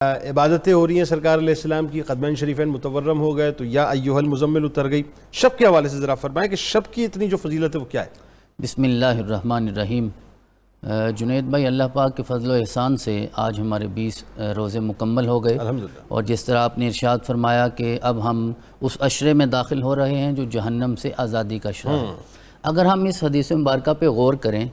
عبادتیں ہو رہی ہیں سرکار علیہ السلام کی، قدمین شریفین متورم ہو گئے تو یا ایھا المزمل اتر گئی. شب کے حوالے سے ذرا فرمائیں کہ شب کی اتنی جو فضیلت ہے وہ کیا ہے؟ بسم اللہ الرحمن الرحیم. جنید بھائی، اللہ پاک کے فضل و احسان سے آج ہمارے 20 روزے مکمل ہو گئے. الحمدللہ. اور جس طرح آپ نے ارشاد فرمایا کہ اب ہم اس عشرے میں داخل ہو رہے ہیں جو جہنم سے آزادی کا عشرہ ہے. اگر ہم اس حدیث مبارکہ پہ غور کریں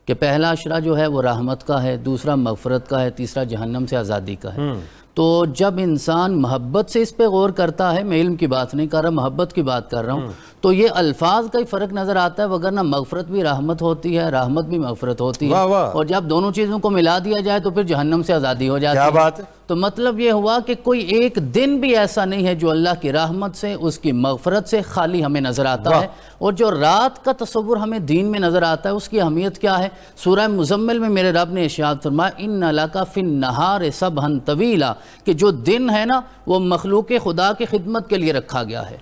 کہ پہلا عشرہ جو ہے وہ رحمت کا ہے، دوسرا مغفرت کا ہے، تیسرا جہنم سے آزادی کا ہے. تو جب انسان محبت سے اس پہ غور کرتا ہے، میں علم کی بات نہیں کر رہا، محبت کی بات کر رہا ہوں، تو یہ الفاظ کا ہی فرق نظر آتا ہے. وگرنہ مغفرت بھی رحمت ہوتی ہے، رحمت بھی مغفرت ہوتی ہے. اور جب دونوں چیزوں کو ملا دیا جائے تو پھر جہنم سے آزادی ہو جاتی ہے. کیا بات ہے؟ تو مطلب یہ ہوا کہ کوئی ایک دن بھی ایسا نہیں ہے جو اللہ کی رحمت سے، اس کی مغفرت سے خالی ہمیں نظر آتا ہے. اور جو رات کا تصور ہمیں دین میں نظر آتا ہے اس کی اہمیت کیا ہے؟ سورہ مزمل میں میرے رب نے ارشاد فرمایا ان لک فی النہار سبحا طویلا، کہ جو دن ہے نا وہ مخلوق خدا کی خدمت کے لیے رکھا گیا ہے.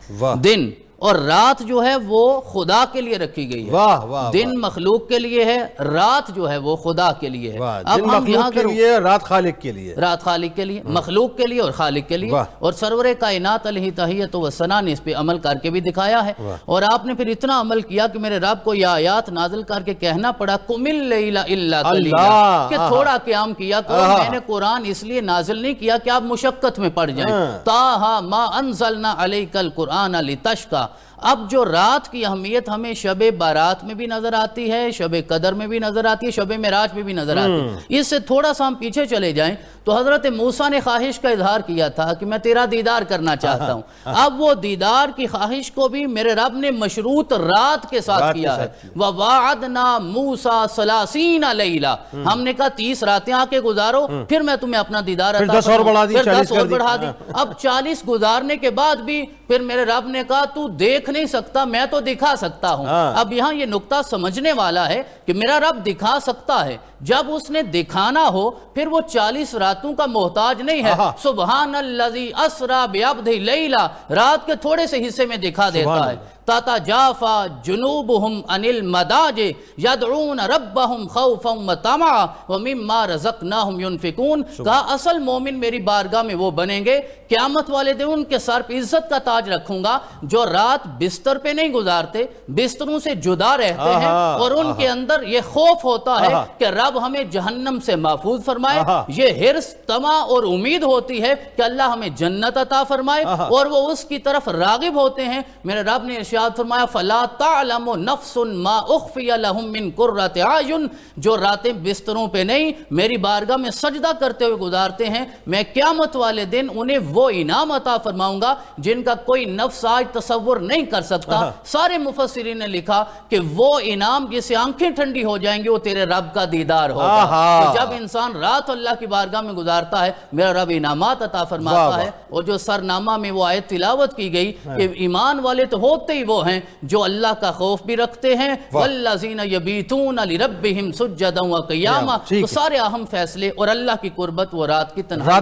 دن اور رات جو ہے وہ خدا کے لیے رکھی گئی ہے. دن مخلوق کے لیے ہے، رات جو ہے وہ خدا کے لیے ہے. اب ہم یہاں کے لیے، رات خالق کے لیے، رات خالق کے لیے، مخلوق کے لیے اور خالق کے لیے. اور سرور کائنات علیہ تحیۃ و ثنا نے اس پہ عمل کر کے بھی دکھایا ہے. اور آپ نے پھر اتنا عمل کیا کہ میرے رب کو یہ آیات نازل کر کے کہنا پڑا قم اللیل الا قلیلا، کہ تھوڑا قیام کیا کرو. میں نے قرآن اس لیے نازل نہیں کیا کہ آپ مشقت میں پڑ جائیں. طٰہٰ ما انزلنا علیک القرآن لتشقیٰ. اب جو رات کی اہمیت ہمیں شب بارات میں بھی نظر آتی ہے، شب قدر میں بھی نظر آتی ہے، شب معراج میں بھی نظر آتی ہے. اس سے تھوڑا سا ہم پیچھے چلے جائیں تو حضرت موسیٰ نے خواہش کا اظہار کیا تھا کہ میں تیرا دیدار کرنا چاہتا ہوں. اب وہ دیدار کی خواہش کو بھی میرے رب نے مشروط رات کے ساتھ کیا ہے. وَوَعَدْنَا مُوسَىٰ 30 لَيْلَةً، ہم نے کہا 30 راتیں آ کے گزارو پھر میں تمہیں اپنا دیدار عطا کروں. پھر 10 اور بڑھا دی. اب 40 گزارنے کے بعد بھی پھر میرے رب نے کہا تو دیکھ نہیں سکتا، میں تو دکھا سکتا ہوں. اب یہاں یہ نقطہ سمجھنے والا ہے کہ میرا رب دکھا سکتا ہے، جب اس نے دکھانا ہو پھر وہ 40 راتوں کا محتاج نہیں ہے. سبحان الذی اسریٰ بعبدہ لیلا، رات کے تھوڑے سے حصے میں دکھا دیتا ہے. تتجافی جنوبہم عن المضاجع یدعون ربہم خوفا وطمعا ومما رزقناہم ینفقون. کہا اصل مومن میری بارگاہ میں وہ بنیں گے قیامت والے دن ان کے سر پہ عزت کا تاج رکھوں گا جو رات بستر پہ نہیں گزارتے، بستروں سے جدا رہتے ہیں اور ان کے اندر یہ خوف ہوتا ہے کہ رب ہمیں جہنم سے محفوظ فرمائے. یہ حرص، طمع اور امید ہوتی ہے کہ اللہ ہمیں جنت عطا فرمائے اور وہ اس کی طرف راغب ہوتے ہیں. میرے رب نے ارشاد فرمایا فَلَا تَعْلَمُ نَفْسٌ مَا أُخْفِيَ لَهُم مِّن قُرَّةِ أَعْيُنٍ. جو راتیں بستروں پہ نہیں میری بارگاہ میں سجدہ کرتے ہوئے گزارتے ہیں، میں قیامت والے دن انہیں وہ انعام عطا فرماؤں گا جن کا کوئی نفس آج تصور نہیں کر سکتا. سارے مفسرین نے لکھا کہ وہ انعام جس سے آنکھیں ٹھنڈی ہو جائیں گی وہ تیرے رب کا دیدار ہوگا. تو جب انسان رات اللہ کی بارگاہ میں گزارتا ہے میرا رب انعامات عطا فرماتا ہے. اور جو سرنامہ میں وہ آیت تلاوت کی گئی کہ ایمان والے تو ہوتے ہی وہ ہیں جو اللہ کا خوف بھی رکھتے ہیں. والذین یبیتون لربہم سجدا وقیاما. تو سارے اہم فیصلے اور اللہ کی قربت وہ رات کی تنہائی